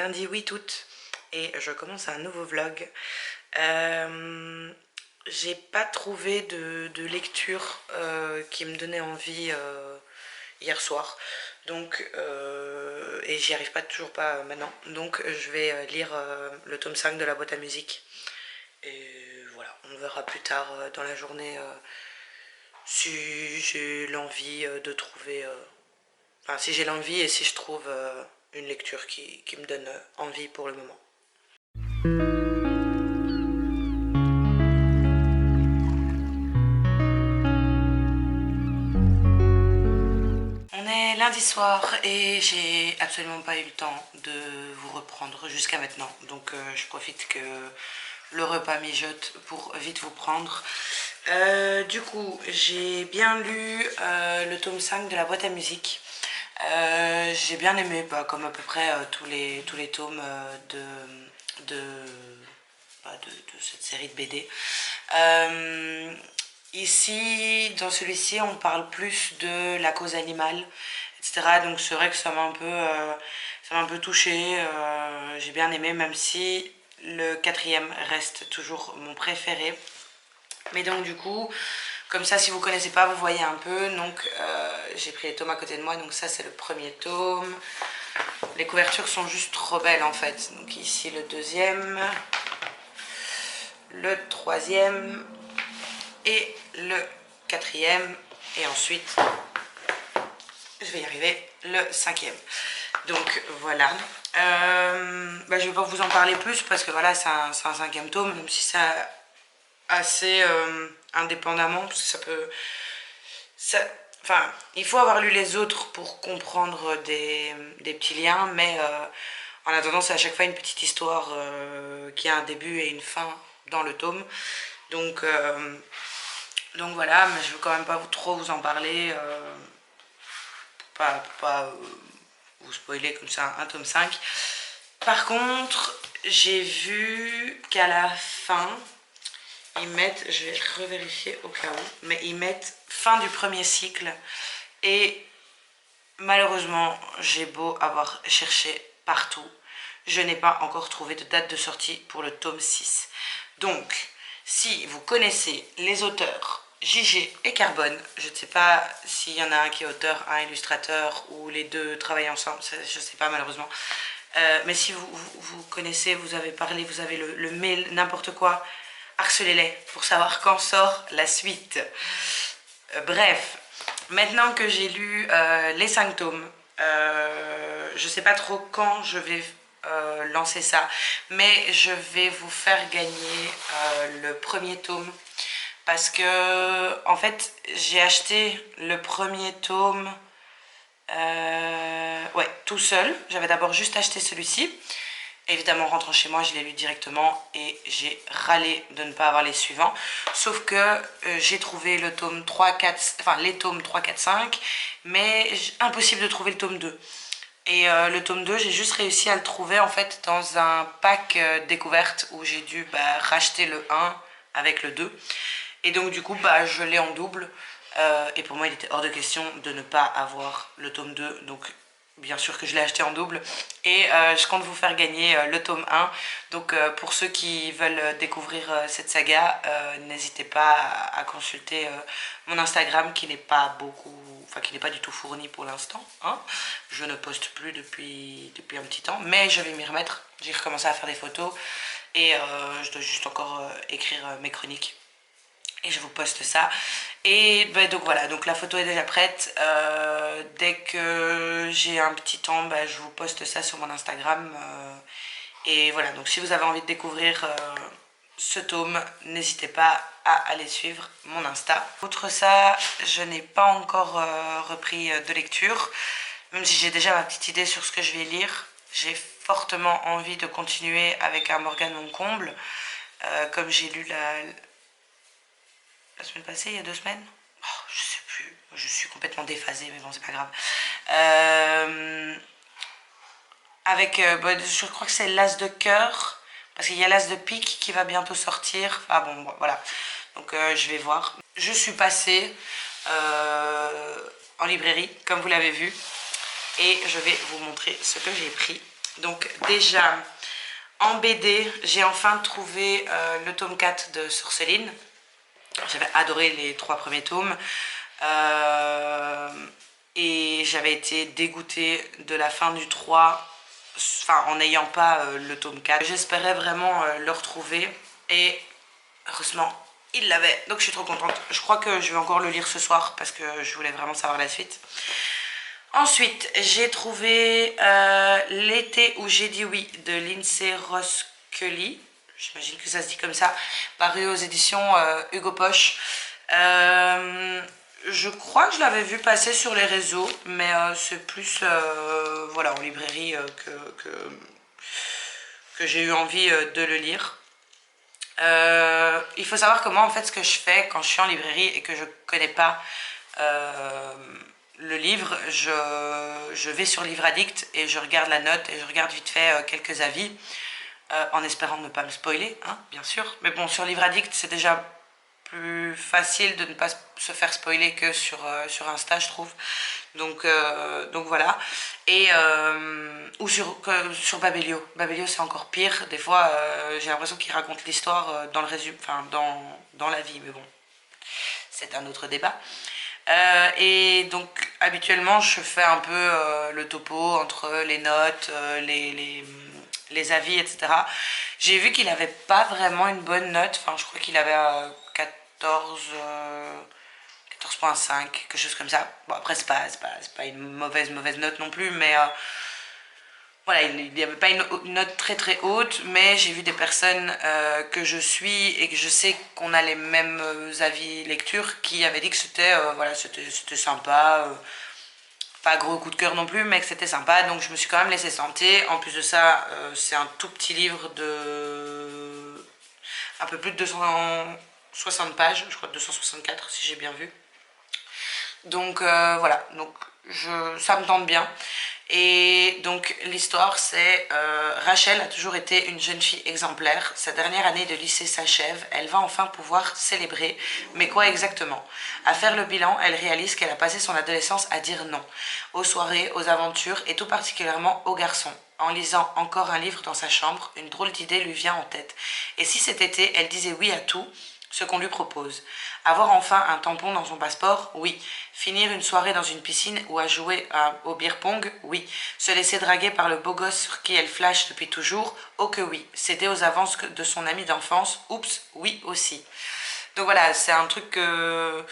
lundi 8 août et je commence un nouveau vlog. J'ai pas trouvé de lecture qui me donnait envie hier soir. Donc, et j'y arrive toujours pas maintenant. Donc je vais lire le tome 5 de la boîte à musique. Et voilà, on verra plus tard dans la journée si j'ai l'envie de trouver... Enfin, si j'ai l'envie et si je trouve une lecture qui me donne envie pour le moment. On est lundi soir et j'ai absolument pas eu le temps de vous reprendre jusqu'à maintenant. Donc je profite que le repas mijote pour vite vous prendre. Du coup, j'ai bien lu le tome 5 de la boîte à musique. J'ai bien aimé, comme à peu près tous les tomes de cette série de BD. Ici, dans celui-ci, on parle plus de la cause animale, etc. Donc c'est vrai que ça m'a un peu touchée. J'ai bien aimé, même si le 4e reste toujours mon préféré. Mais donc du coup, comme ça, si vous connaissez pas, vous voyez un peu. Donc j'ai pris les tomes à côté de moi. Donc ça, c'est le premier tome. Les couvertures sont juste trop belles en fait. Donc ici le 2e, le 3e et le 4e. Et ensuite, je vais y arriver, le 5e. Donc voilà. Je vais pas vous en parler plus parce que voilà, c'est un 5e tome, même si ça assez indépendamment, parce que ça peut... Enfin, il faut avoir lu les autres pour comprendre des petits liens, mais en attendant, c'est à chaque fois une petite histoire qui a un début et une fin dans le tome. Donc voilà, mais je veux quand même pas trop vous en parler, pour pas vous spoiler comme ça un tome 5. Par contre, j'ai vu qu'à la fin, ils mettent, je vais revérifier au cas où, mais ils mettent fin du premier cycle. Et malheureusement, j'ai beau avoir cherché partout, je n'ai pas encore trouvé de date de sortie pour le tome 6. Donc, si vous connaissez les auteurs JG et Carbone, je ne sais pas s'il y en a un qui est auteur, un illustrateur, ou les deux travaillent ensemble, je ne sais pas malheureusement. Mais si vous connaissez, vous avez parlé, vous avez le mail, n'importe quoi, harcelez-les pour savoir quand sort la suite. Bref, maintenant que j'ai lu les 5 tomes, je ne sais pas trop quand je vais lancer ça, mais je vais vous faire gagner le premier tome. Parce que, en fait, j'ai acheté le premier tome tout seul. J'avais d'abord juste acheté celui-ci. Évidemment, en rentrant chez moi, je l'ai lu directement et j'ai râlé de ne pas avoir les suivants. Sauf que j'ai trouvé le tome 3, 4, enfin les tomes 3, 4, 5, mais impossible de trouver le tome 2. Et le tome 2, j'ai juste réussi à le trouver en fait dans un pack découverte où j'ai dû racheter le 1 avec le 2. Et donc du coup, je l'ai en double. Et pour moi, il était hors de question de ne pas avoir le tome 2. Donc bien sûr que je l'ai acheté en double. Et je compte vous faire gagner le tome 1. Donc pour ceux qui veulent découvrir cette saga, n'hésitez pas à consulter mon Instagram qui n'est pas qui n'est pas du tout fourni pour l'instant. Hein. Je ne poste plus depuis un petit temps, mais je vais m'y remettre. J'ai recommencé à faire des photos et je dois juste encore écrire mes chroniques. Et je vous poste ça. Et donc voilà, donc la photo est déjà prête. Dès que j'ai un petit temps, je vous poste ça sur mon Instagram. Et voilà, donc si vous avez envie de découvrir ce tome, n'hésitez pas à aller suivre mon Insta. Outre ça, je n'ai pas encore repris de lecture. Même si j'ai déjà ma petite idée sur ce que je vais lire. J'ai fortement envie de continuer avec un Morgane Moncomble. Comme j'ai lu la semaine passée, il y a 2 semaines, je sais plus, je suis complètement déphasée, mais bon, c'est pas grave. Je crois que c'est l'As de cœur, parce qu'il y a l'As de pique qui va bientôt sortir. Ah bon, voilà. Donc je vais voir. Je suis passée en librairie, comme vous l'avez vu, et je vais vous montrer ce que j'ai pris. Donc déjà, en BD, j'ai enfin trouvé le tome 4 de Sorceline. J'avais adoré les 3 premiers tomes. Et j'avais été dégoûtée de la fin du 3, enfin en n'ayant pas le tome 4. J'espérais vraiment le retrouver et heureusement il l'avait, donc je suis trop contente. Je crois que je vais encore le lire ce soir parce que je voulais vraiment savoir la suite. Ensuite, j'ai trouvé L'été où j'ai dit oui de Lindsay Roskelley. J'imagine que ça se dit comme ça, paru aux éditions Hugo Poche. Je crois que je l'avais vu passer sur les réseaux, mais c'est plus voilà, en librairie que j'ai eu envie de le lire. Il faut savoir que moi, en fait, ce que je fais quand je suis en librairie et que je connais pas le livre, je vais sur Livre Addict et je regarde la note et je regarde vite fait quelques avis, en espérant ne pas me spoiler, hein, bien sûr. Mais bon, sur Livre Addict, c'est déjà plus facile de ne pas se faire spoiler que sur Insta, je trouve. Donc voilà. Et ou sur Babelio. Babelio, c'est encore pire. Des fois, j'ai l'impression qu'il raconte l'histoire dans le résumé, enfin dans la vie, mais bon, c'est un autre débat. Et donc habituellement je fais un peu le topo entre les notes, les avis, etc. J'ai vu qu'il avait pas vraiment une bonne note, enfin je crois qu'il avait 14, 14,5, quelque chose comme ça. Bon après c'est pas une mauvaise note non plus, mais voilà, il n'y avait pas une note très très haute, mais j'ai vu des personnes que je suis et que je sais qu'on a les mêmes avis lecture qui avaient dit que c'était voilà, c'était sympa, pas gros coup de cœur non plus, mais que c'était sympa, donc je me suis quand même laissé tenter. En plus de ça, c'est un tout petit livre de un peu plus de 260 pages, je crois 264 si j'ai bien vu. Donc voilà, donc ça me tente bien. Et donc l'histoire c'est Rachel a toujours été une jeune fille exemplaire. Sa dernière année de lycée s'achève, elle va enfin pouvoir célébrer. Mais quoi exactement? À faire le bilan, elle réalise qu'elle a passé son adolescence à dire non. Aux soirées, aux aventures et tout particulièrement aux garçons. En lisant encore un livre dans sa chambre, une drôle d'idée lui vient en tête. Et si cet été, elle disait oui à tout ce qu'on lui propose? Avoir enfin un tampon dans son passeport? Oui. Finir une soirée dans une piscine ou à jouer au beer pong? Oui. Se laisser draguer par le beau gosse sur qui elle flash depuis toujours? Oh que oui. Céder aux avances de son ami d'enfance? Oups, oui aussi. Donc voilà, c'est un truc que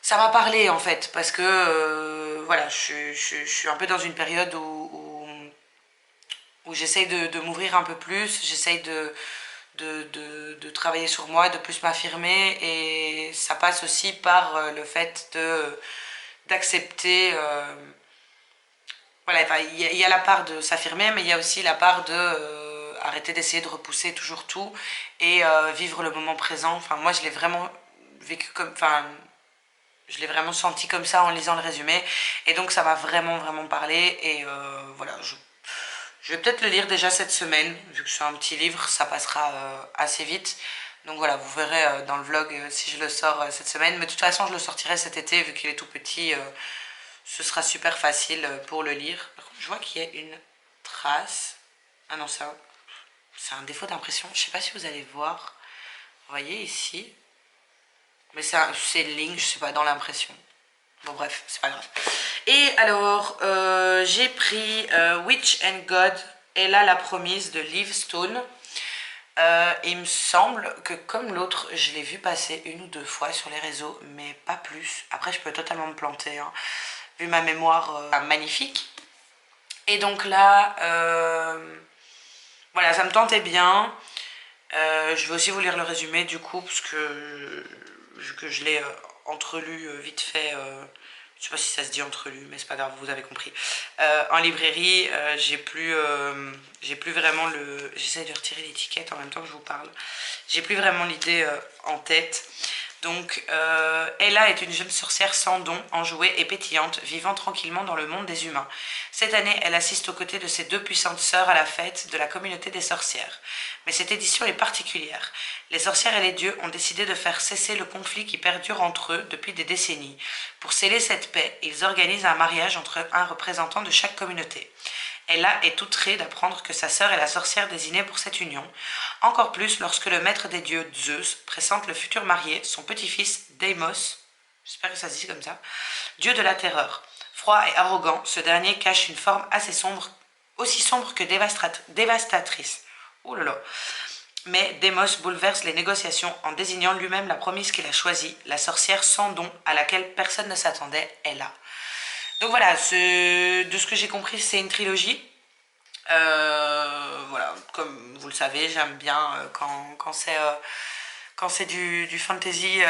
ça m'a parlé en fait, parce que voilà, je suis un peu dans une période où j'essaye de m'ouvrir un peu plus, j'essaye de travailler sur moi, de plus m'affirmer, et ça passe aussi par le fait d'accepter voilà, enfin, il y a la part de s'affirmer, mais il y a aussi la part de arrêter d'essayer de repousser toujours tout et vivre le moment présent. Enfin moi je l'ai vraiment vécu comme, enfin je l'ai vraiment senti comme ça en lisant le résumé, et donc ça m'a vraiment parlé. Et voilà, je vais peut-être le lire déjà cette semaine, vu que c'est un petit livre, ça passera assez vite. Donc voilà, vous verrez dans le vlog si je le sors cette semaine. Mais de toute façon, je le sortirai cet été, vu qu'il est tout petit. Ce sera super facile pour le lire. Par contre, je vois qu'il y a une trace. Ah non, ça, c'est un défaut d'impression. Je sais pas si vous allez voir. Vous voyez ici. Mais c'est une ligne, je sais pas, dans l'impression. Bon bref, c'est pas grave. Et alors, j'ai pris Witch and God, Ella la promise de Liv Stone. Il me semble que comme l'autre, je l'ai vu passer une ou deux fois sur les réseaux, mais pas plus. Après, je peux totalement me planter, hein, vu ma mémoire magnifique. Et donc là, voilà, ça me tentait bien. Je vais aussi vous lire le résumé du coup, parce que vu que je l'ai entrelu vite fait, je sais pas si ça se dit entrelu, mais c'est pas grave, vous avez compris. En librairie, j'ai plus vraiment le... J'essaie de retirer l'étiquette en même temps que je vous parle. J'ai plus vraiment l'idée en tête. Donc, Ella est une jeune sorcière sans don, enjouée et pétillante, vivant tranquillement dans le monde des humains. Cette année, elle assiste aux côtés de ses deux puissantes sœurs à la fête de la communauté des sorcières. Mais cette édition est particulière. Les sorcières et les dieux ont décidé de faire cesser le conflit qui perdure entre eux depuis des décennies. Pour sceller cette paix, ils organisent un mariage entre un représentant de chaque communauté. Ella est outrée d'apprendre que sa sœur est la sorcière désignée pour cette union, encore plus lorsque le maître des dieux, Zeus, pressente le futur marié, son petit-fils Deimos, j'espère que ça se dit comme ça, dieu de la terreur. Froid et arrogant, ce dernier cache une forme assez sombre, aussi sombre que dévastatrice. Ouh là là. Mais Deimos bouleverse les négociations en désignant lui-même la promise qu'il a choisie, la sorcière sans don à laquelle personne ne s'attendait, Ella. Donc voilà, de ce que j'ai compris, c'est une trilogie. Voilà, comme vous le savez, j'aime bien quand c'est du fantasy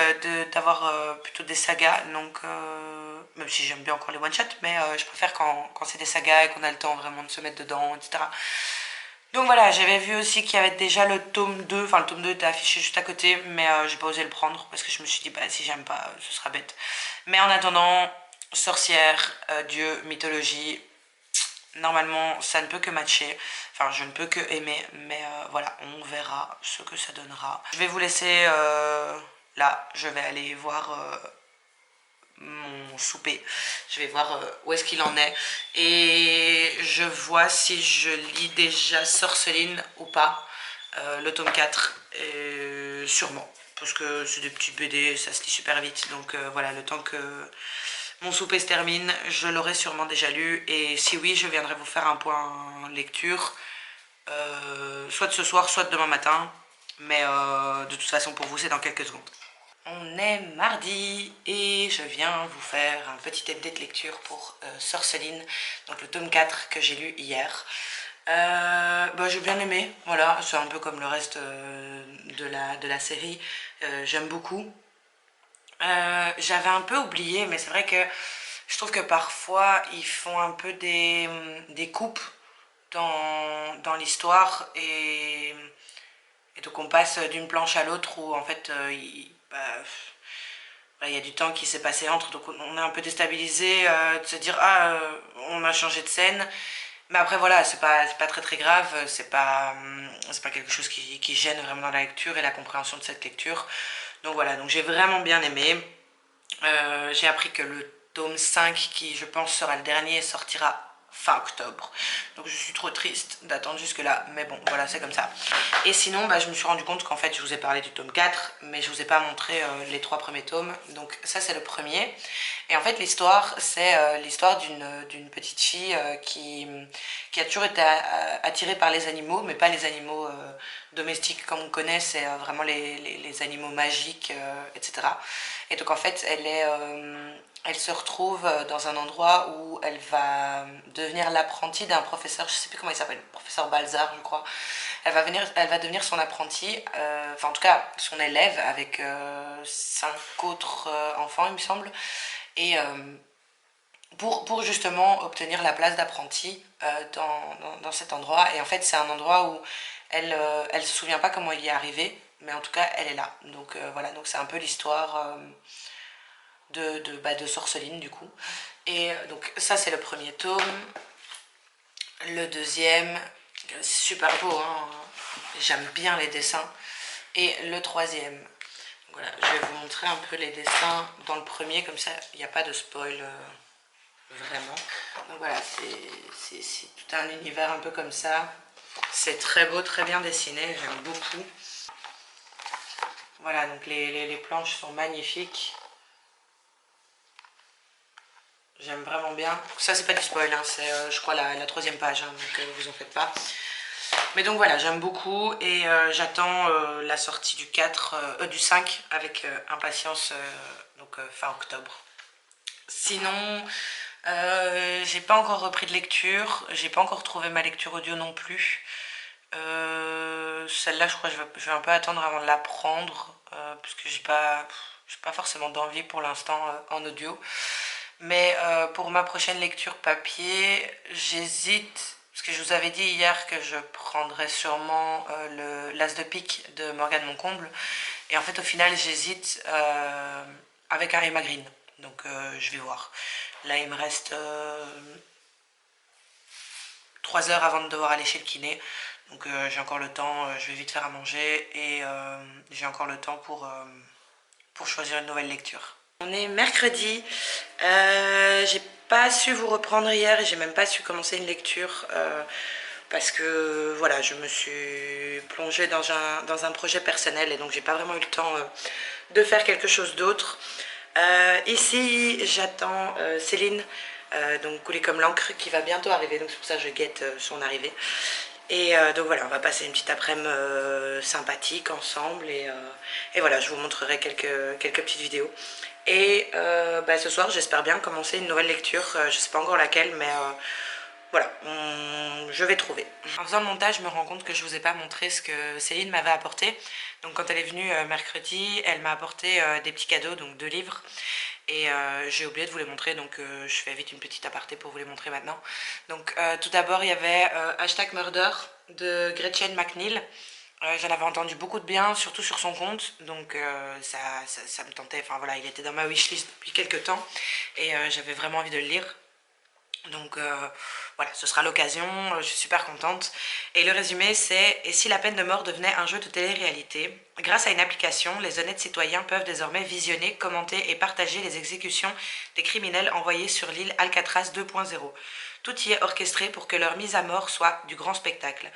d'avoir plutôt des sagas. Donc, même si j'aime bien encore les one-shots, mais je préfère quand c'est des sagas et qu'on a le temps vraiment de se mettre dedans, etc. Donc voilà, j'avais vu aussi qu'il y avait déjà le tome 2, enfin le tome 2 était affiché juste à côté, mais j'ai pas osé le prendre parce que je me suis dit, bah si j'aime pas, ce sera bête. Mais en attendant, sorcière, dieu, mythologie, normalement ça ne peut que matcher, enfin je ne peux que aimer, mais voilà, on verra ce que ça donnera. Je vais vous laisser là, je vais aller voir mon souper. Je vais voir où est-ce qu'il en est. Et je vois si je lis déjà Sorceline ou pas. Le tome 4, sûrement. Parce que c'est des petits BD, ça se lit super vite. Donc voilà, le temps que mon souper se termine, je l'aurai sûrement déjà lu. Et si oui, je viendrai vous faire un point lecture. Soit de ce soir, soit de demain matin. Mais de toute façon, pour vous, c'est dans quelques secondes. On est mardi et je viens vous faire un petit update lecture pour Sorceline, donc le tome 4 que j'ai lu hier. Bah, j'ai bien aimé, voilà, c'est un peu comme le reste de la série, j'aime beaucoup. J'avais un peu oublié, mais c'est vrai que je trouve que parfois ils font un peu des coupes dans l'histoire et donc on passe d'une planche à l'autre où en fait il y a du temps qui s'est passé entre, donc on est un peu déstabilisé de se dire ah on a changé de scène, mais après voilà c'est pas très très grave, c'est pas quelque chose qui gêne vraiment dans la lecture et la compréhension de cette lecture. Donc voilà, donc j'ai vraiment bien aimé. J'ai appris que le tome 5 qui je pense sera le dernier sortira fin octobre. Donc je suis trop triste d'attendre jusque là, mais bon voilà c'est comme ça. Et sinon bah, je me suis rendu compte qu'en fait je vous ai parlé du tome 4 mais je vous ai pas montré les 3 premiers tomes. Donc ça c'est le premier. Et en fait l'histoire c'est l'histoire d'une petite fille qui a toujours été attirée par les animaux, mais pas les animaux domestiques comme on connaît, c'est vraiment les animaux magiques, etc. Et donc en fait elle se retrouve dans un endroit où elle va devenir l'apprentie d'un professeur, je sais plus comment il s'appelle, professeur Balzar je crois. Elle va devenir son apprenti, enfin en tout cas son élève avec 5 autres enfants il me semble. Et pour justement obtenir la place d'apprenti dans cet endroit. Et en fait c'est un endroit où elle se souvient pas comment il y est arrivé, mais en tout cas elle est là. Donc voilà, donc c'est un peu l'histoire de Sorceline du coup. Et donc ça c'est le premier tome. Le deuxième, c'est super beau, hein, j'aime bien les dessins. Et le troisième, voilà, je vais vous montrer un peu les dessins dans le premier, comme ça il n'y a pas de spoil vraiment. Donc voilà, c'est tout un univers un peu comme ça. C'est très beau, très bien dessiné, j'aime beaucoup. Voilà, donc les planches sont magnifiques. J'aime vraiment bien. Ça c'est pas du spoil, hein, c'est je crois la troisième page, hein, donc vous en faites pas. Mais donc voilà, j'aime beaucoup et j'attends la sortie du 5 avec impatience, donc fin octobre. Sinon, j'ai pas encore repris de lecture, j'ai pas encore trouvé ma lecture audio non plus. Celle-là, je crois que je vais un peu attendre avant de la prendre, parce que j'ai pas forcément d'envie pour l'instant en audio. Mais pour ma prochaine lecture papier, j'hésite, parce que je vous avais dit hier que je prendrais sûrement l'As de pique de Morgane Moncomble. Et en fait, au final, j'hésite avec un Emma Green. Donc je vais voir. Là, il me reste 3 heures avant de devoir aller chez le kiné. Donc j'ai encore le temps, je vais vite faire à manger et j'ai encore le temps pour choisir une nouvelle lecture. On est mercredi, j'ai pas su vous reprendre hier et j'ai même pas su commencer une lecture parce que voilà, je me suis plongée dans un projet personnel et donc j'ai pas vraiment eu le temps de faire quelque chose d'autre. Ici j'attends Céline, donc coulée comme l'encre, qui va bientôt arriver, donc c'est pour ça que je guette son arrivée. Et donc voilà, on va passer une petite après-midi sympathique ensemble et voilà, je vous montrerai quelques petites vidéos. Et bah, ce soir, j'espère bien commencer une nouvelle lecture, je sais pas encore laquelle, mais voilà, je vais trouver. En faisant le montage, je me rends compte que je vous ai pas montré ce que Céline m'avait apporté. Donc quand elle est venue mercredi, elle m'a apporté des petits cadeaux, donc 2 livres. Et j'ai oublié de vous les montrer, donc je fais vite une petite aparté pour vous les montrer maintenant. Donc tout d'abord, il y avait #Murder de Gretchen McNeil. J'en avais entendu beaucoup de bien, surtout sur son compte, donc ça me tentait. Enfin voilà, il était dans ma wishlist depuis quelques temps et j'avais vraiment envie de le lire. Donc voilà, ce sera l'occasion, je suis super contente. Et le résumé c'est: et si la peine de mort devenait un jeu de télé-réalité? Grâce à une application, les honnêtes citoyens peuvent désormais visionner, commenter et partager les exécutions des criminels envoyés sur l'île Alcatraz 2.0. Tout y est orchestré pour que leur mise à mort soit du grand spectacle.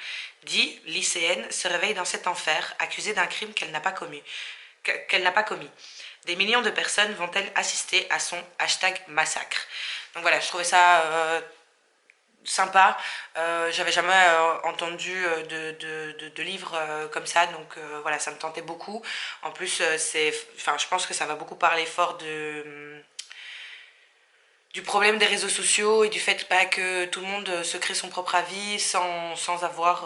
Dee, lycéenne, se réveille dans cet enfer, accusée d'un crime qu'elle n'a pas commis. Des millions de personnes vont-elles assister à son #massacre? Donc voilà, je trouvais ça sympa. J'avais jamais entendu de livres comme ça, donc voilà, ça me tentait beaucoup. En plus, je pense que ça va beaucoup parler fort du problème des réseaux sociaux et du fait pas que tout le monde se crée son propre avis sans avoir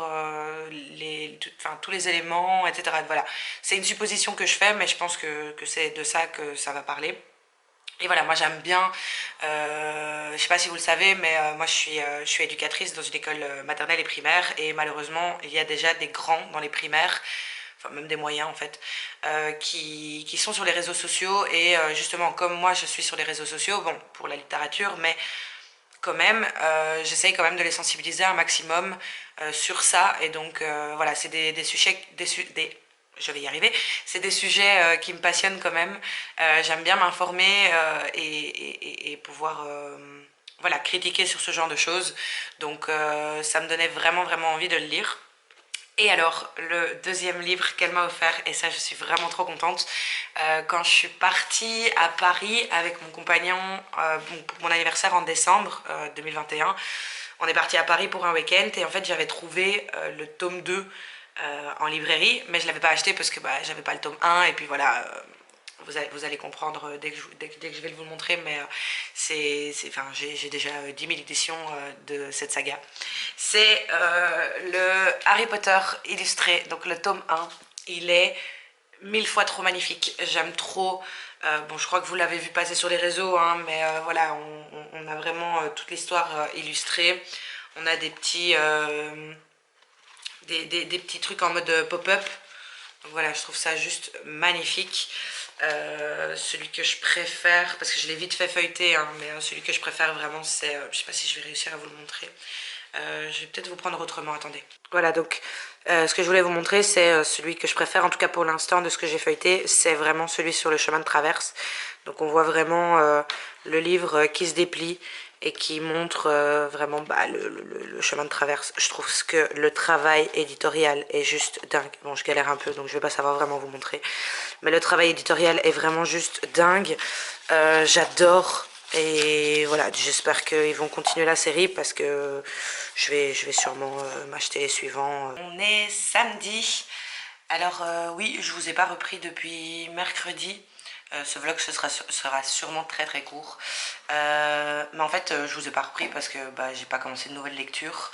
tous les éléments, etc. Voilà, c'est une supposition que je fais, mais je pense que c'est de ça que ça va parler. Et voilà, moi j'aime bien, je sais pas si vous le savez, mais moi je suis éducatrice dans une école maternelle et primaire, et malheureusement il y a déjà des grands dans les primaires, enfin même des moyens en fait, qui sont sur les réseaux sociaux, et justement comme moi je suis sur les réseaux sociaux, bon pour la littérature, mais quand même, j'essaye quand même de les sensibiliser un maximum sur ça, et donc voilà, c'est des sujets, je vais y arriver, c'est des sujets qui me passionnent quand même. J'aime bien m'informer et pouvoir voilà, critiquer sur ce genre de choses, donc ça me donnait vraiment vraiment envie de le lire. Et alors, le deuxième livre qu'elle m'a offert, et ça je suis vraiment trop contente, quand je suis partie à Paris avec mon compagnon pour mon anniversaire en décembre 2021, on est parti à Paris pour un week-end, et en fait j'avais trouvé le tome 2 en librairie, mais je ne l'avais pas acheté parce que bah, j'avais pas le tome 1, et puis voilà, vous allez comprendre dès que je vais vous le montrer, mais j'ai déjà 10 000 éditions de cette saga. C'est le Harry Potter illustré, donc le tome 1. Il est 1000 fois trop magnifique. J'aime trop. Bon, je crois que vous l'avez vu passer sur les réseaux, hein, mais voilà, on a vraiment toute l'histoire illustrée. On a des petits, des petits trucs en mode pop-up. Donc voilà, je trouve ça juste magnifique. Celui que je préfère, parce que je l'ai vite fait feuilleter, hein, mais celui que je préfère vraiment, c'est, je sais pas si je vais réussir à vous le montrer. Je vais peut-être vous prendre autrement, attendez. Voilà, donc ce que je voulais vous montrer, c'est celui que je préfère, en tout cas pour l'instant de ce que j'ai feuilleté, c'est vraiment celui sur le chemin de traverse. Donc on voit vraiment le livre qui se déplie et qui montre vraiment bah, le chemin de traverse. Je trouve que le travail éditorial est juste dingue. Bon, je galère un peu, donc je vais pas savoir vraiment vous montrer. Mais le travail éditorial est vraiment juste dingue. J'adore. Et voilà, j'espère qu'ils vont continuer la série parce que je vais sûrement m'acheter les suivants. On est samedi. Alors oui, je vous ai pas repris depuis mercredi. Ce vlog sera sûrement très très court. Mais en fait, je vous ai pas repris parce que bah, j'ai pas commencé de nouvelle lecture.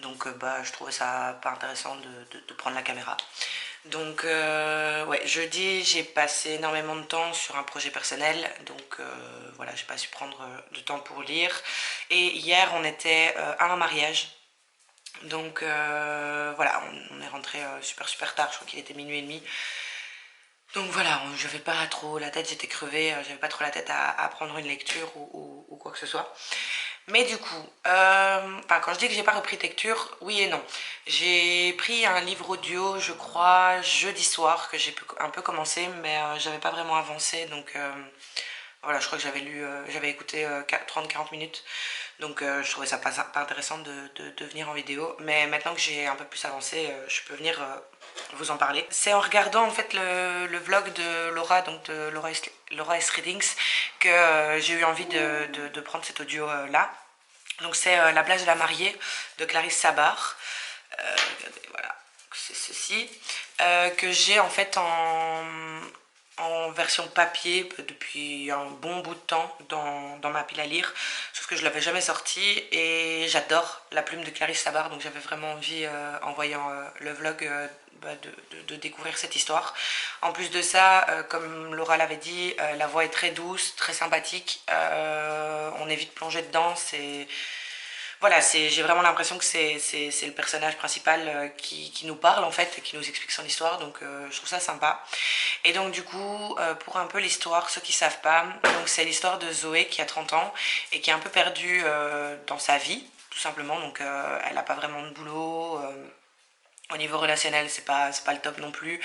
Donc bah, je trouvais ça pas intéressant de prendre la caméra. Donc ouais, jeudi j'ai passé énormément de temps sur un projet personnel, donc voilà, j'ai pas su prendre de temps pour lire. Et hier on était à un mariage, donc voilà, on est rentré super tard, je crois qu'il était minuit et demi. Donc voilà, j'avais pas trop la tête, j'étais crevée, j'avais pas trop la tête à prendre une lecture ou quoi que ce soit. Mais du coup, quand je dis que j'ai pas repris lecture, oui et non. J'ai pris un livre audio, je crois, jeudi soir, que j'ai un peu commencé, mais j'avais pas vraiment avancé, donc Voilà, je crois que j'avais écouté 30-40 minutes. Donc je trouvais ça pas intéressant de venir en vidéo. Mais maintenant que j'ai un peu plus avancé, je peux venir vous en parler. C'est en regardant en fait le vlog de Laura, donc de Laura S. Readings, que j'ai eu envie de prendre cet audio là. Donc c'est La plage de la mariée de Clarisse Sabar. Regardez, voilà, c'est ceci. Que j'ai en fait en version papier depuis un bon bout de temps dans ma pile à lire, sauf que je ne l'avais jamais sorti et j'adore la plume de Clarisse Sabar, donc j'avais vraiment envie en voyant le vlog de découvrir cette histoire. En plus de ça, comme Laura l'avait dit, la voix est très douce, très sympathique, on est vite plongé dedans, voilà, j'ai vraiment l'impression que c'est le personnage principal qui nous parle en fait, et qui nous explique son histoire, donc je trouve ça sympa. Et donc du coup, pour un peu l'histoire, ceux qui savent pas, donc c'est l'histoire de Zoé qui a 30 ans et qui est un peu perdue dans sa vie, tout simplement, donc elle n'a pas vraiment de boulot. Au niveau relationnel, c'est pas le top non plus.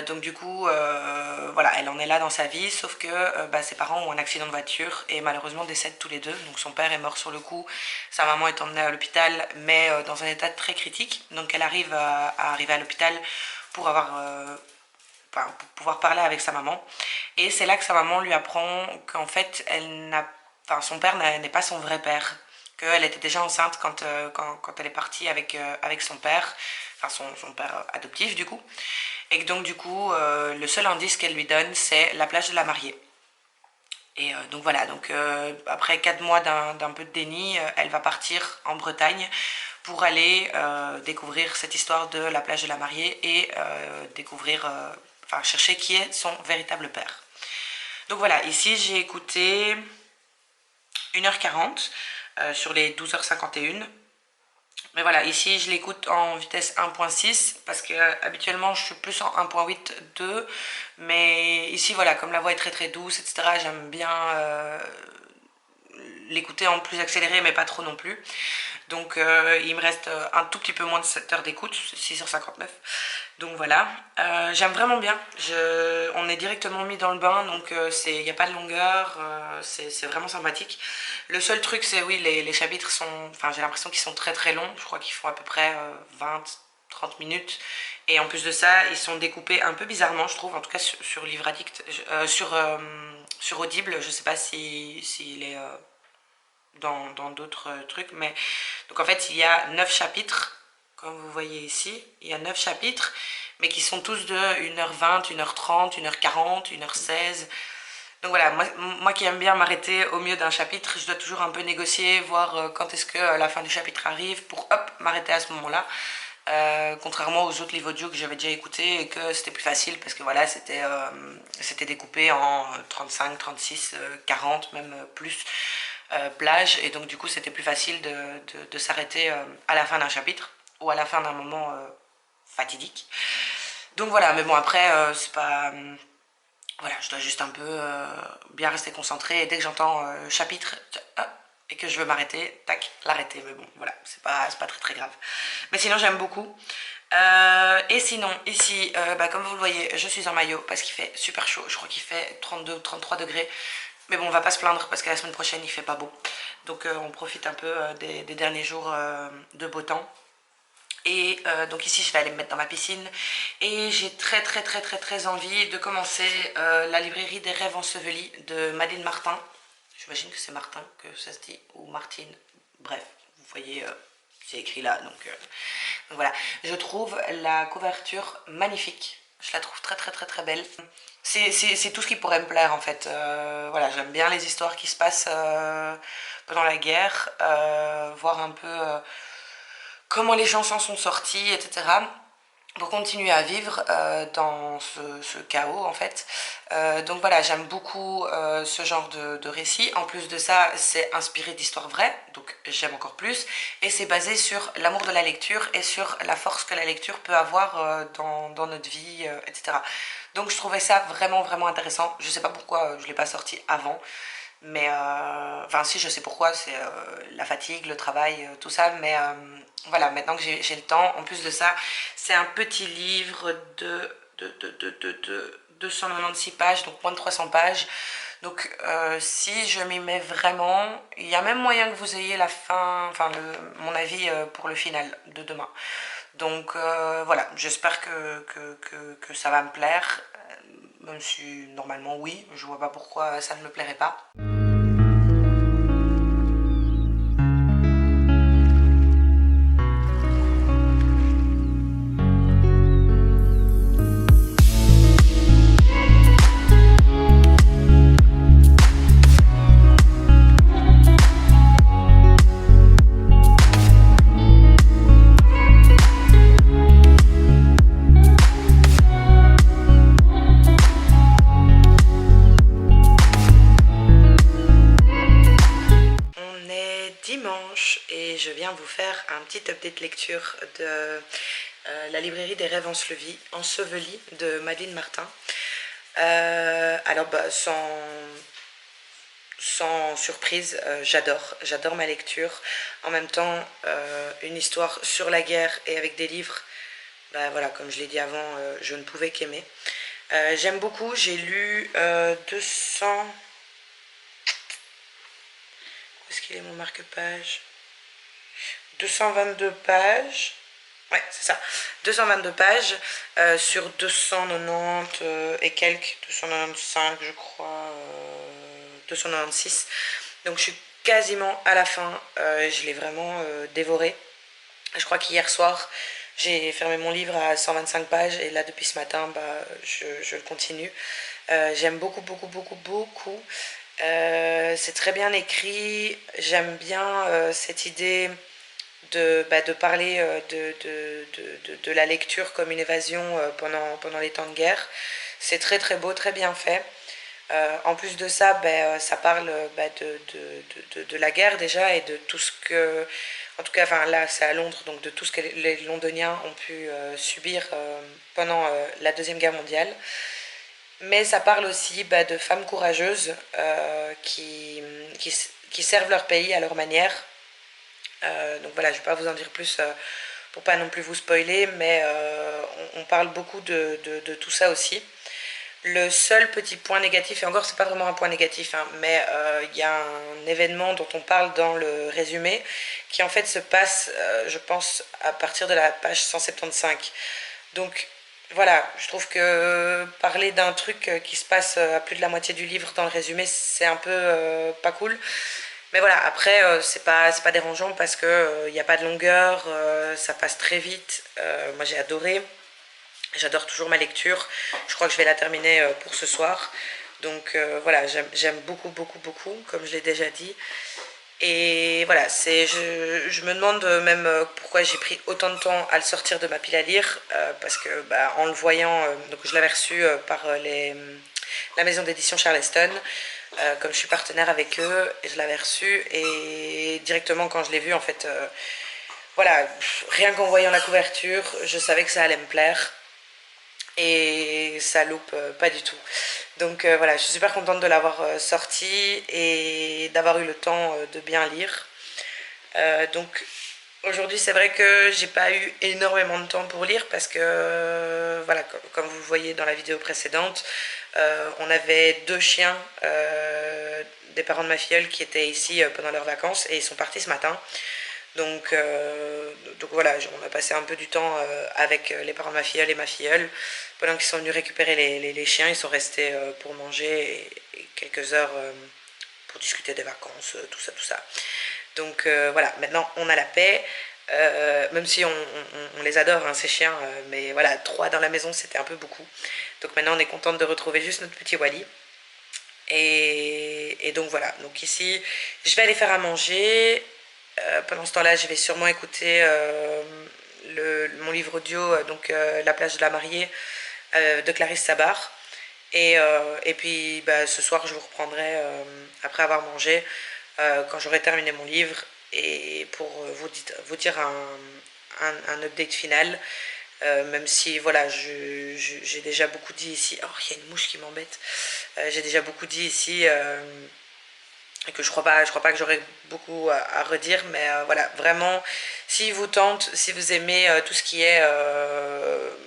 Donc du coup, voilà, elle en est là dans sa vie, sauf que ses parents ont un accident de voiture et malheureusement décèdent tous les deux. Donc son père est mort sur le coup, sa maman est emmenée à l'hôpital, mais dans un état très critique. Donc elle arrive à arriver à l'hôpital pour pour pouvoir parler avec sa maman. Et c'est là que sa maman lui apprend qu'en fait, son père n'est pas son vrai père. Qu'elle était déjà enceinte quand elle est partie avec son père, enfin son père adoptif du coup. Et que donc du coup, le seul indice qu'elle lui donne, c'est la plage de la mariée. Et donc voilà, donc après 4 mois d'un peu de déni, elle va partir en Bretagne pour aller découvrir cette histoire de la plage de la mariée et chercher qui est son véritable père. Donc voilà, ici j'ai écouté 1h40 sur les 12h51. Mais voilà, ici je l'écoute en vitesse 1.6 parce que habituellement je suis plus en 1.8.2. Mais ici voilà, comme la voix est très très douce, etc., j'aime bien l'écouter en plus accéléré mais pas trop non plus. Donc il me reste un tout petit peu moins de 7 heures d'écoute, 6h59. Donc voilà, j'aime vraiment bien. On est directement mis dans le bain, donc il n'y a pas de longueur, c'est vraiment sympathique. Le seul truc, c'est oui, les chapitres sont, enfin j'ai l'impression qu'ils sont très très longs. Je crois qu'ils font à peu près 20-30 minutes. Et en plus de ça, ils sont découpés un peu bizarrement, je trouve, en tout cas sur Livre Addict, sur Audible. Je sais pas s'il est dans d'autres trucs, mais donc en fait il y a 9 chapitres, comme vous voyez ici, il y a 9 chapitres, mais qui sont tous de 1h20, 1h30, 1h40, 1h16. Donc voilà, moi qui aime bien m'arrêter au milieu d'un chapitre, je dois toujours un peu négocier, voir quand est-ce que la fin du chapitre arrive pour hop, m'arrêter à ce moment-là. Contrairement aux autres livres audio que j'avais déjà écoutés et que c'était plus facile parce que voilà, c'était découpé en 35, 36, 40, même plus plages, et donc du coup c'était plus facile de s'arrêter à la fin d'un chapitre ou à la fin d'un moment fatidique. Donc voilà, mais bon après c'est pas... voilà, je dois juste un peu bien rester concentrée et dès que j'entends chapitre et que je veux m'arrêter, tac, l'arrêter. Mais bon, voilà, c'est pas très très grave. Mais sinon, j'aime beaucoup. Et sinon, ici, comme vous le voyez, je suis en maillot parce qu'il fait super chaud. Je crois qu'il fait 32 ou 33 degrés. Mais bon, on va pas se plaindre parce que la semaine prochaine, il fait pas beau. Donc, on profite un peu des derniers jours de beau temps. Et donc ici je vais aller me mettre dans ma piscine et j'ai très très très très très envie de commencer la librairie des rêves ensevelis de Madeleine Martin. J'imagine que c'est Martin que ça se dit, ou Martine, bref, vous voyez c'est écrit là, donc voilà. Je trouve la couverture magnifique, je la trouve très très très très belle. C'est tout ce qui pourrait me plaire en fait. Voilà, j'aime bien les histoires qui se passent pendant la guerre, voir un peu comment les gens s'en sont sortis, etc. Pour continuer à vivre dans ce chaos en fait. Donc voilà, j'aime beaucoup ce genre de récit. En plus de ça, c'est inspiré d'histoires vraies, donc j'aime encore plus. Et c'est basé sur l'amour de la lecture et sur la force que la lecture peut avoir dans notre vie, etc. Donc je trouvais ça vraiment vraiment intéressant. Je sais pas pourquoi je ne l'ai pas sorti avant. Mais enfin si, je sais pourquoi, c'est la fatigue, le travail, tout ça. Mais voilà, maintenant que j'ai le temps, en plus de ça, c'est un petit livre de 296 pages, donc moins de 300 pages. Donc si je m'y mets vraiment, il y a même moyen que vous ayez la fin, enfin mon avis pour le final de demain. Donc voilà, j'espère que ça va me plaire, même si normalement oui, je vois pas pourquoi ça ne me plairait pas. On est dimanche et je viens vous faire un petit update lecture de La librairie des rêves ensevelis de Madeleine Martin. Alors sans surprise, j'adore ma lecture. En même temps, une histoire sur la guerre et avec des livres, bah voilà, comme je l'ai dit avant, je ne pouvais qu'aimer. J'aime beaucoup, j'ai lu 200... Où est-ce qu'il est mon marque-page? 222 pages. Ouais, c'est ça. 222 pages sur 290 et quelques, 295 je crois, 296. Donc je suis quasiment à la fin. Je l'ai vraiment dévoré. Je crois qu'hier soir, j'ai fermé mon livre à 125 pages et là depuis ce matin, bah, je le continue. J'aime beaucoup, beaucoup, beaucoup, beaucoup. C'est très bien écrit. J'aime bien cette idée de parler de la lecture comme une évasion pendant les temps de guerre. C'est très très beau, très bien fait. En plus de ça, ça parle de la guerre déjà et de tout ce que, en tout cas, enfin là c'est à Londres, donc de tout ce que les Londoniens ont pu subir pendant la Deuxième Guerre mondiale. Mais ça parle aussi de femmes courageuses qui servent leur pays à leur manière. Donc voilà, je ne vais pas vous en dire plus pour pas non plus vous spoiler, mais on parle beaucoup de tout ça aussi. Le seul petit point négatif, et encore c'est pas vraiment un point négatif, hein, mais il y a un événement dont on parle dans le résumé qui en fait se passe, je pense, à partir de la page 175. Donc voilà, je trouve que parler d'un truc qui se passe à plus de la moitié du livre dans le résumé, c'est un peu pas cool. Mais voilà, après, c'est pas dérangeant parce que il n'y a pas de longueur, ça passe très vite. Moi, j'ai adoré. J'adore toujours ma lecture. Je crois que je vais la terminer pour ce soir. Donc voilà, j'aime beaucoup, beaucoup, beaucoup, comme je l'ai déjà dit. Et voilà, je me demande même pourquoi j'ai pris autant de temps à le sortir de ma pile à lire. Parce que en le voyant, donc je l'avais reçu par la maison d'édition Charleston. Comme je suis partenaire avec eux, et je l'avais reçu et directement quand je l'ai vu en fait, voilà, rien qu'en voyant la couverture, je savais que ça allait me plaire et ça loupe pas du tout. Donc voilà, je suis super contente de l'avoir sorti et d'avoir eu le temps de bien lire. Donc aujourd'hui c'est vrai que j'ai pas eu énormément de temps pour lire parce que voilà, comme vous le voyez dans la vidéo précédente, on avait deux chiens des parents de ma filleule qui étaient ici pendant leurs vacances et ils sont partis ce matin. Donc voilà, on a passé un peu du temps avec les parents de ma filleule et ma filleule. Pendant qu'ils sont venus récupérer les chiens, ils sont restés pour manger et quelques heures pour discuter des vacances, tout ça, tout ça. Donc voilà, maintenant on a la paix. Même si on les adore, hein, ces chiens, mais voilà, 3 dans la maison c'était un peu beaucoup. Donc maintenant on est contente de retrouver juste notre petit Wally. Et donc voilà, donc ici je vais aller faire à manger. Pendant ce temps-là, je vais sûrement écouter mon livre audio, donc La plage de la mariée de Clarisse Sabar. Et puis ce soir, je vous reprendrai après avoir mangé, quand j'aurai terminé mon livre, et pour vous dire un update final. Même si voilà, j'ai déjà beaucoup dit ici. Oh, il y a une mouche qui m'embête. J'ai déjà beaucoup dit ici et que je crois pas que j'aurai beaucoup à redire, mais voilà, vraiment, si vous tente, si vous aimez tout ce qui est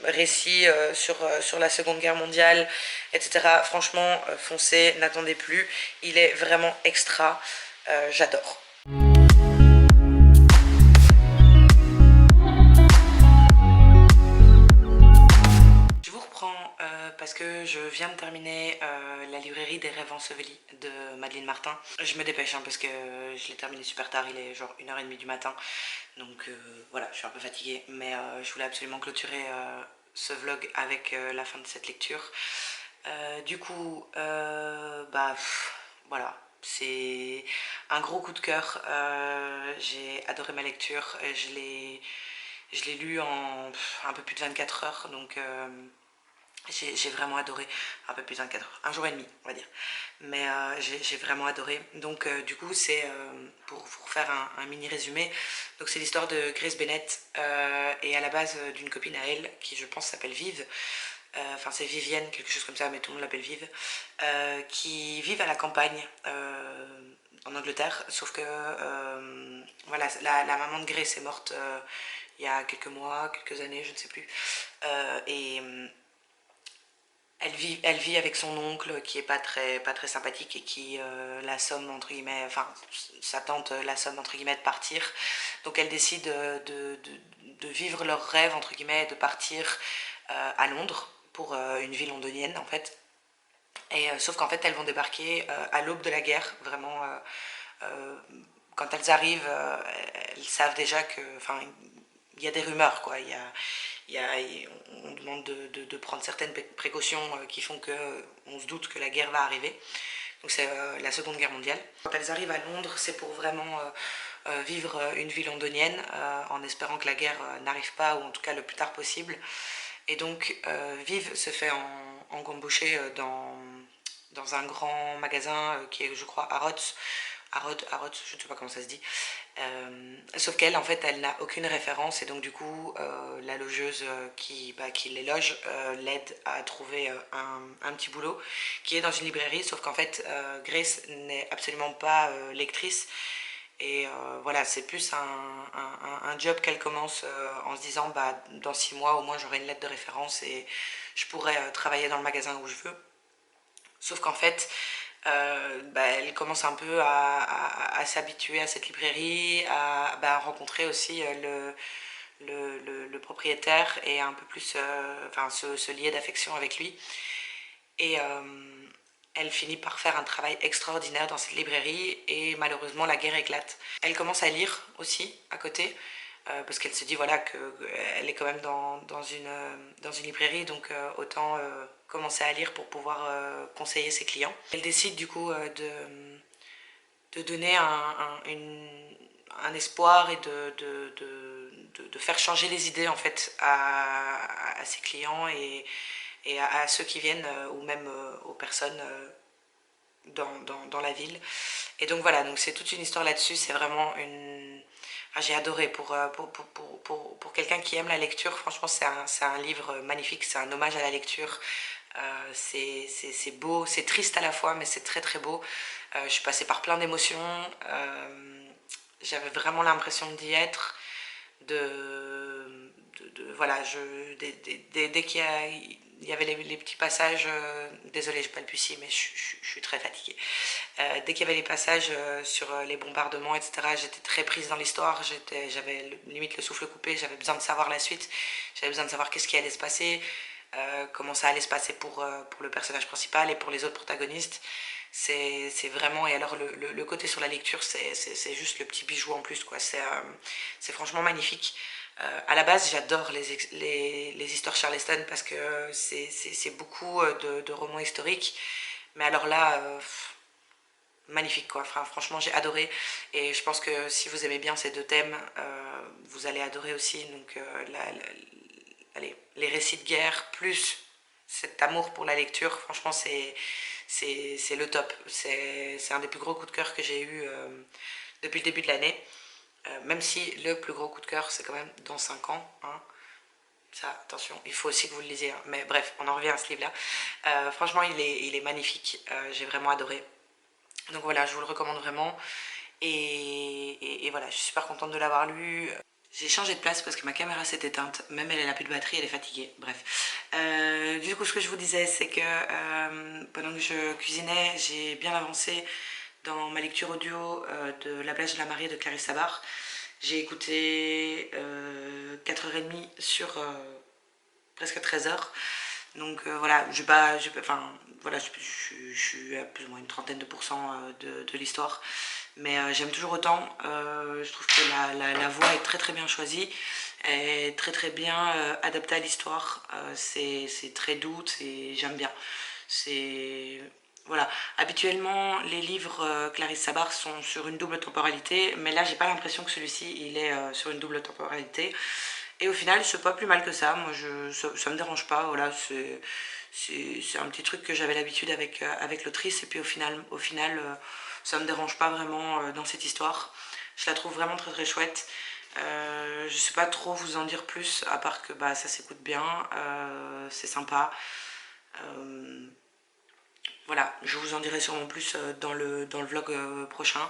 récit sur la Seconde Guerre mondiale, etc., franchement, foncez, n'attendez plus, il est vraiment extra, j'adore. Je vous reprends parce que je viens de terminer la librairie des rêves ensevelis de Madeleine Martin. Je me dépêche hein, parce que je l'ai terminé super tard, il est genre 1h30 du matin. Donc voilà, je suis un peu fatiguée, mais je voulais absolument clôturer ce vlog avec la fin de cette lecture. Du coup, voilà, c'est un gros coup de cœur. J'ai adoré ma lecture, je l'ai lu en un peu plus de 24 heures, donc j'ai vraiment adoré, un peu plus de 24 heures, un jour et demi on va dire, mais j'ai vraiment adoré. Donc du coup c'est pour vous faire un mini résumé, donc c'est l'histoire de Grace Bennett et à la base d'une copine à elle qui je pense s'appelle Vive, enfin c'est Vivienne, quelque chose comme ça, mais tout le monde l'appelle Vive, qui vivent à la campagne en Angleterre, sauf que voilà, la maman de Grace est morte il y a quelques mois, quelques années, je ne sais plus, et elle vit avec son oncle qui est pas très sympathique et qui la somme entre guillemets, enfin sa tante la somme entre guillemets de partir. Donc elle décide de vivre leur rêve entre guillemets, de partir à Londres pour une ville londonienne en fait. Et sauf qu'en fait elles vont débarquer à l'aube de la guerre, vraiment. Euh, Quand elles arrivent, elles savent déjà que, enfin, il y a des rumeurs quoi. On demande de prendre certaines précautions qui font qu'on se doute que la guerre va arriver. Donc c'est la Seconde Guerre mondiale. Quand elles arrivent à Londres, c'est pour vraiment vivre une vie londonienne en espérant que la guerre n'arrive pas, ou en tout cas le plus tard possible. Et donc Vive se fait engamboucher dans un grand magasin qui est je crois Harrods, je ne sais pas comment ça se dit. Sauf qu'elle, en fait, elle n'a aucune référence et donc du coup, la logeuse qui les loge l'aide à trouver un petit boulot qui est dans une librairie, sauf qu'en fait, Grace n'est absolument pas lectrice. Et voilà, c'est plus un job qu'elle commence en se disant bah, dans 6 mois au moins j'aurai une lettre de référence et je pourrai travailler dans le magasin où je veux. Sauf qu'en fait, elle commence un peu à s'habituer à cette librairie, à rencontrer aussi le propriétaire et un peu plus se lier d'affection avec lui. Et elle finit par faire un travail extraordinaire dans cette librairie et malheureusement la guerre éclate. Elle commence à lire aussi à côté. Parce qu'elle se dit voilà qu'elle est quand même dans une librairie, donc autant commencer à lire pour pouvoir conseiller ses clients. Elle décide du coup de donner un espoir et de faire changer les idées en fait à ses clients et à ceux qui viennent ou même aux personnes dans la ville. Et donc voilà, donc c'est toute une histoire là-dessus, c'est vraiment une... Enfin, j'ai adoré pour quelqu'un qui aime la lecture, franchement c'est un livre magnifique, c'est un hommage à la lecture. C'est beau, c'est triste à la fois, mais c'est très très beau. Je suis passée par plein d'émotions, j'avais vraiment l'impression d'y être, voilà, dès qu'il y avait les petits passages, désolée j'ai pas le pucier mais je suis très fatiguée, dès qu'il y avait les passages sur les bombardements etc, j'étais très prise dans l'histoire, j'avais limite le souffle coupé, j'avais besoin de savoir la suite, j'avais besoin de savoir qu'est-ce qui allait se passer, comment ça allait se passer pour le personnage principal et pour les autres protagonistes. C'est vraiment, et alors le côté sur la lecture c'est juste le petit bijou en plus quoi, c'est franchement magnifique. À la base j'adore les histoires Charleston parce que c'est beaucoup de romans historiques, mais alors là magnifique quoi, enfin, franchement j'ai adoré et je pense que si vous aimez bien ces deux thèmes vous allez adorer aussi. Donc allez, les récits de guerre plus cet amour pour la lecture, franchement c'est le top, c'est un des plus gros coups de cœur que j'ai eu depuis le début de l'année, même si le plus gros coup de cœur c'est quand même dans 5 ans hein. Ça, attention, il faut aussi que vous le lisiez hein. Mais bref, on en revient à ce livre là, franchement il est magnifique, j'ai vraiment adoré. Donc voilà, je vous le recommande vraiment. Et voilà, je suis super contente de l'avoir lu. J'ai changé de place parce que ma caméra s'est éteinte. Même elle, elle a plus de batterie, elle est fatiguée. Bref. Du coup, ce que je vous disais, c'est que pendant que je cuisinais, j'ai bien avancé dans ma lecture audio de La Blage de la Mariée de Clarisse Sabar. J'ai écouté 4h30 sur presque 13 heures. Donc voilà, enfin, voilà, je suis à plus ou moins une trentaine de pourcents de l'histoire. Mais j'aime toujours autant. Je trouve que la voix est très très bien choisie, est très très bien adaptée à l'histoire. C'est très doux, j'aime bien. C'est voilà. Habituellement, les livres Clarisse Sabar sont sur une double temporalité, mais là, j'ai pas l'impression que celui-ci il est sur une double temporalité. Et au final, c'est pas plus mal que ça. Moi, ça me dérange pas. Voilà, c'est un petit truc que j'avais l'habitude avec l'autrice. Et puis au final ça me dérange pas vraiment dans cette histoire. Je la trouve vraiment très très chouette. Je sais pas trop vous en dire plus, à part que bah, ça s'écoute bien, c'est sympa. Euh, voilà, je vous en dirai sûrement plus dans le vlog prochain.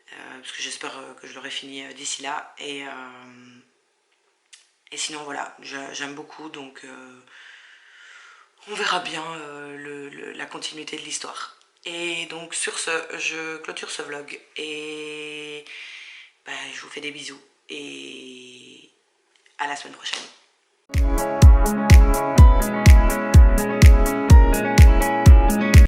Parce que j'espère que je l'aurai fini d'ici là. Et sinon, voilà, j'aime beaucoup, donc on verra bien la continuité de l'histoire. Et donc, sur ce, je clôture ce vlog et bah, je vous fais des bisous et à la semaine prochaine.